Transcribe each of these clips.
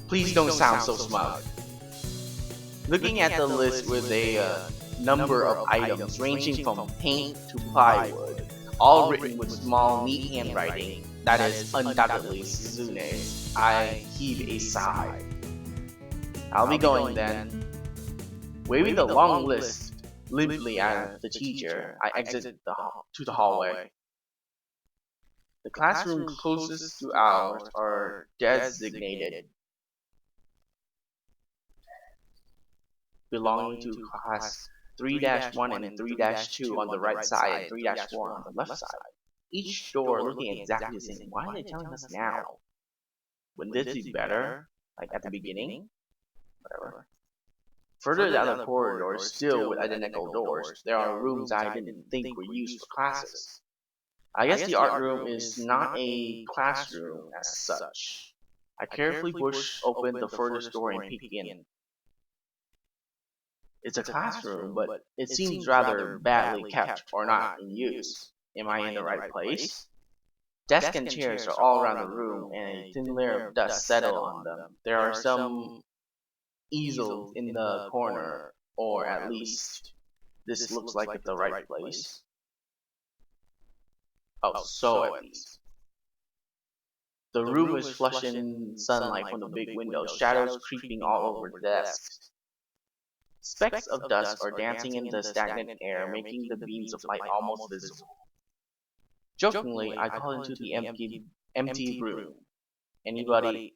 Please don't sound so smug. Looking at the list with a number of items ranging from paint to plywood, all written with small, neat handwriting that is undoubtedly Suzune's, I heave a sigh. I'll be going then. Waving the long list limply at the teacher, I exit to the hallway. The classroom closest to ours are designated belonging to class 3-1 and 3-2 on the right side and 3-4 on the left side. Each door looking exactly the same. Why are they telling us now? Wouldn't this be better? Like at the beginning? Whatever. Further down the corridor, still with identical doors, there are rooms I didn't think were used for classes. I guess the art room is not a classroom as such. I carefully push open the furthest door and peek in. It's a classroom, but it seems rather badly kept or not in use. Am I in the right place? Desks and chairs are all around the room, and a thin layer of dust settles on them. There are some easels in the corner, or at least this looks like it's the right place. Oh, so at least. The room is flushed in sunlight from the big windows, shadows creeping all over the desks. Specks of dust are dancing in the stagnant air, making the beams of light almost visible. Jokingly, I call into the empty room. Anybody?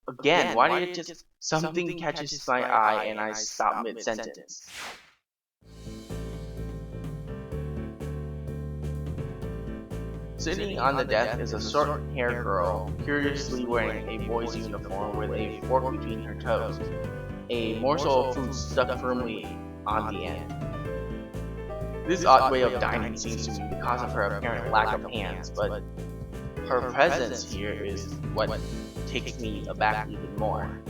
Again, why did it just... Something catches my eye and I stop mid-sentence. Sitting on the desk is a short-haired girl, curiously wearing a boy's uniform with a fork between her toes. A morsel of food stuck firmly on the end. This odd way of dining seems to be because of her apparent lack of hands, but her presence here is what takes me aback even more.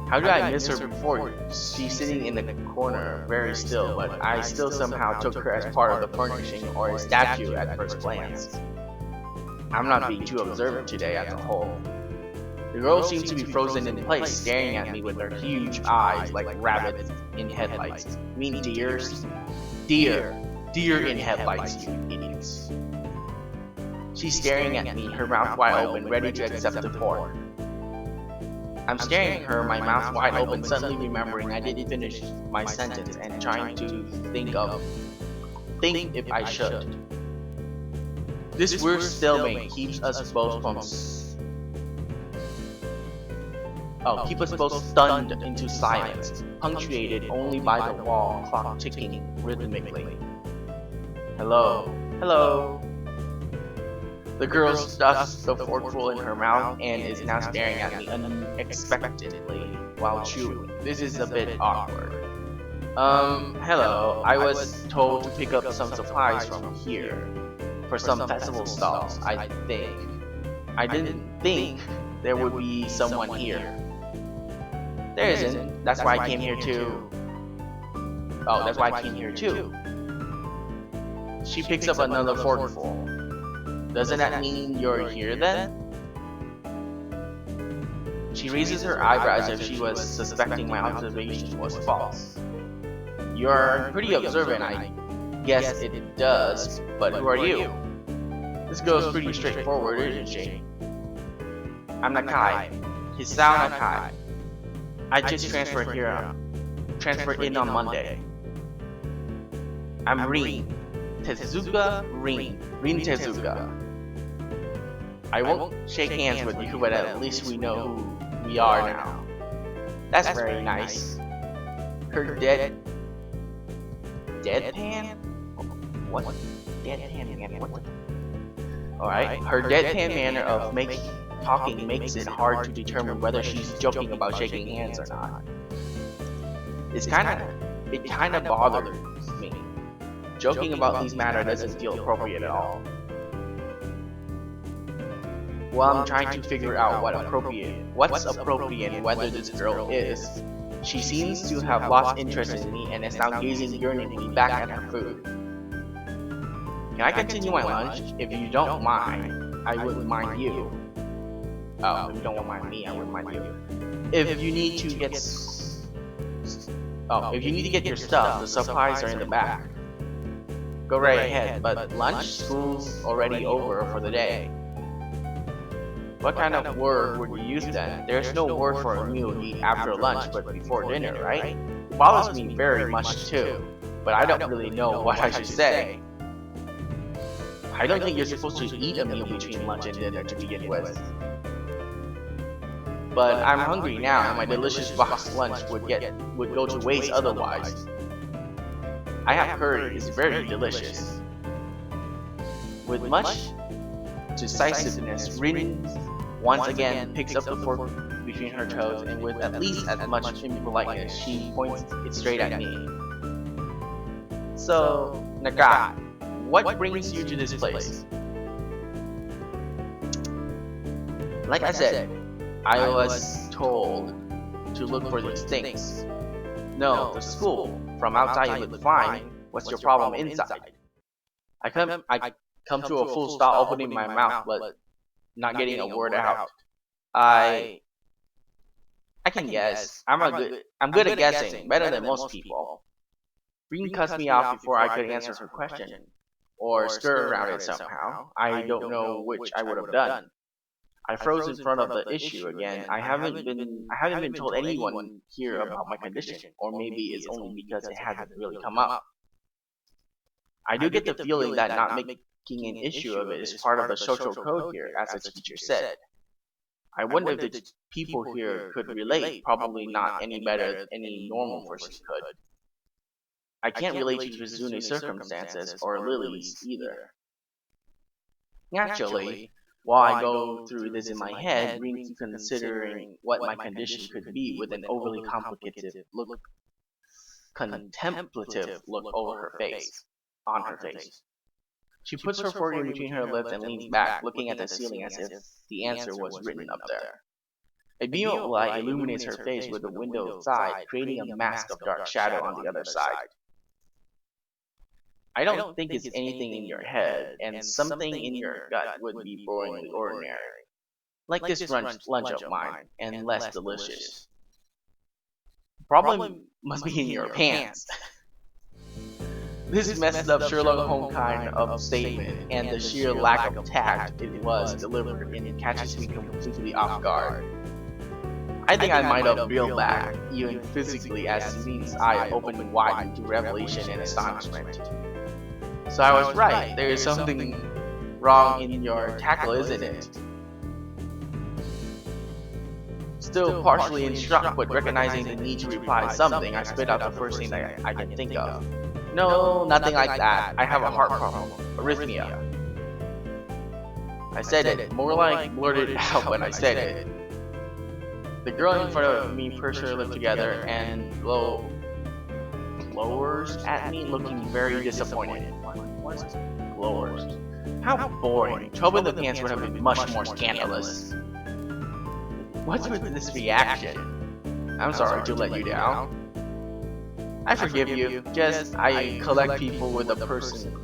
How did I miss her before? She's sitting in the corner, very still, but I still somehow took her as part of the furnishing or a statue at first glance. I'm not being too observant today as a whole. The girl seems to be frozen in place, staring at me with her huge eyes like rabbits in headlights. You mean deers? Deer in headlights, you idiots. She's staring at me, her mouth wide open, ready to accept the fork. I'm staring at her, my mouth wide open, suddenly remembering I didn't finish my sentence and trying to think if I should. This weird stalemate keeps us both stunned into silence, punctuated only by the wall clock ticking rhythmically. Hello. The girl stuffs the forkful in her mouth and is now staring at me unexpectedly while chewing. This is a bit awkward. Hello. I was told to pick up some supplies from here for some festival stalls, I think. I didn't think there would be someone here. There isn't. That's why I came here too. Oh, that's why I came here too. She picks up another forkful. Doesn't that mean you're here then? She raises her eyebrows as if she was suspecting my observation was false. You're pretty observant, I guess it does, but who are you? This girl's pretty straightforward, isn't she? I'm Nakai. Hisao Nakai. I just transferred in on Monday. I'm Rin. Tezuka Rin Tezuka. I won't shake hands with you, but at least we know who we are now. That's very nice. Her deadpan? What? Deadpan manner? What? Alright, her deadpan manner of talking makes it hard to determine whether she's joking about shaking hands or not. It kinda bothers me. Joking about these matters doesn't feel appropriate at all. Well, I'm trying to figure out what's appropriate and whether this girl is. She seems to have lost interest in me and is now gazing yearningly back at her food. Can I continue my lunch? If you don't mind, I wouldn't mind you. Oh, if you don't mind me, I wouldn't mind you. If you need to get your stuff, the supplies are in the back. Go right ahead, but lunch, school's already over for the day. What kind of word would you use then? There's no word for a meal you eat after lunch but before dinner, right? It bothers me very much too, but I don't really know what I should say. I don't think you're supposed to eat a meal between lunch and dinner to begin with. But I'm hungry now and my delicious boxed lunch would go to waste otherwise. I have heard it's very delicious. With much decisiveness, Rin once again picks up the fork between her toes, and with at least as much impoliteness, she points it straight at me. So, Nagat, what brings you to this place? Like I said, I was told to look for these things. No, the school. From outside you look fine. What's your problem inside? I come to a full stop, opening my mouth but not getting a word out. I can guess. I'm good at guessing, better than most people. Green cuts me off before I could answer her question, or skirt around it somehow. I don't know which I would have done. I froze in front of the issue again. I haven't been told anyone here about my condition, or maybe it's only because it hasn't really come up. I do get the feeling that not making an issue of it is part of the social code here, as the teacher said. I wonder if the people here could relate. Probably not any better than any normal person could. I can't relate to Rizune's circumstances, or Lily's either. Naturally, while I go through this in my head, Rin keeps considering what my condition could be with an overly contemplative look on her face. She puts her forehead between her lips and leans back, looking at the ceiling as if the answer was written up there. A beam of light illuminates her face with the window side, creating a mask of dark shadow on the other side. I don't think it's anything in your head, and something in your gut would be boringly ordinary. Like this lunch of mine, and less delicious. The problem must be in your pants. This messed up Sherlock Holmes kind of statement, and the sheer lack of tact it was delivered in catches me completely off guard. I think I might have reeled back, even physically, as Celine eye opened wide into revelation and astonishment. So I was right, there is something wrong in your tackle, isn't it? Still partially in shock, but recognizing the need to reply something, I spit out the first thing that I can think of. No, nothing like that. I have a heart problem. Arrhythmia. I said it, more like blurted out when I said it. The girl in front of me pursed her lips together and glowers at me, looking very disappointed. What's glowers? How boring. Trouble in the pants would have been much more scandalous. What's with this reaction? I'm sorry to let you down. I forgive you. Just I collect people with a person.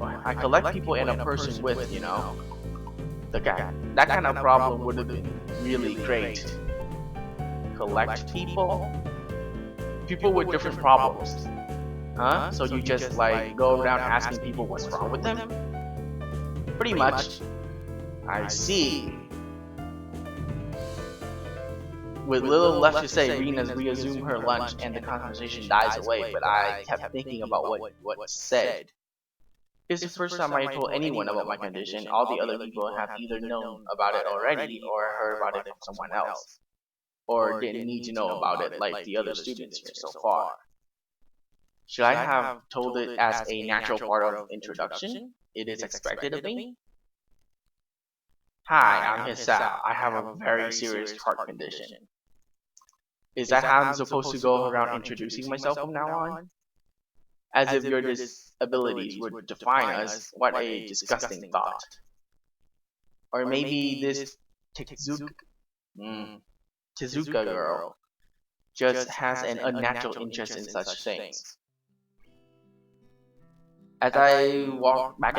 I collect people and a person with, you know. That kind of problem would have been really great. Collect people? People with different problems. Huh? So you just like go around asking people what's wrong with them? Pretty much. I see. With little left to say, Rina resumed her lunch and the conversation dies away, but I kept thinking about what was said. It's the first time I told anyone about my condition. All the other people have either known about it already or heard about it from someone else, or didn't need to know about it like the other students here so far. Should I have told it as a natural part of introduction? It is expected of me? Hi, I'm Hisao. I have a very serious heart condition. Is that how I'm supposed to go around introducing myself from now on? As if your disabilities would define us. What a disgusting thought. Or maybe this Tezuka girl just has an unnatural interest in such things. As I walked back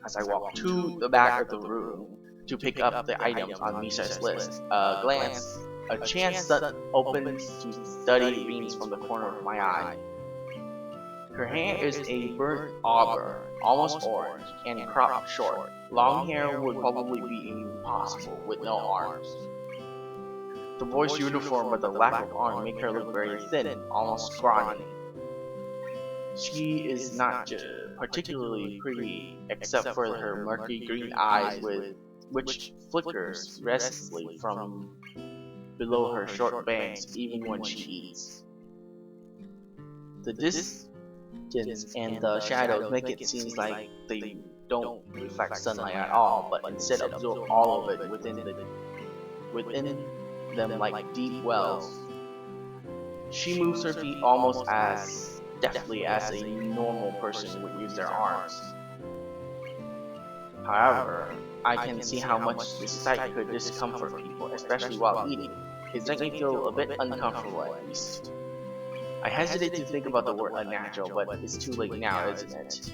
as I walk to the back of the room to pick up the items on Misha's list. A chance that opens to study Reams from the corner of my eye. Her hair is a burnt auburn, almost orange, and cropped short. Long hair would probably be impossible with no arms. The boy's uniform with the lack of arm make her look very thin, almost scrawny. She is not particularly pretty, except for her murky green eyes which flickers restlessly from below her short bangs even when she eats. The distance and the shadows make it seem like they don't reflect sunlight at all, but instead absorb all of it within them like deep wells. She moves her feet almost as deftly as a normal person would use their arms. However, I can see how much this sight could discomfort people, especially while eating. It's making me feel a bit uncomfortable at least. I hesitate to think about the word unnatural, but it's too late now, isn't it?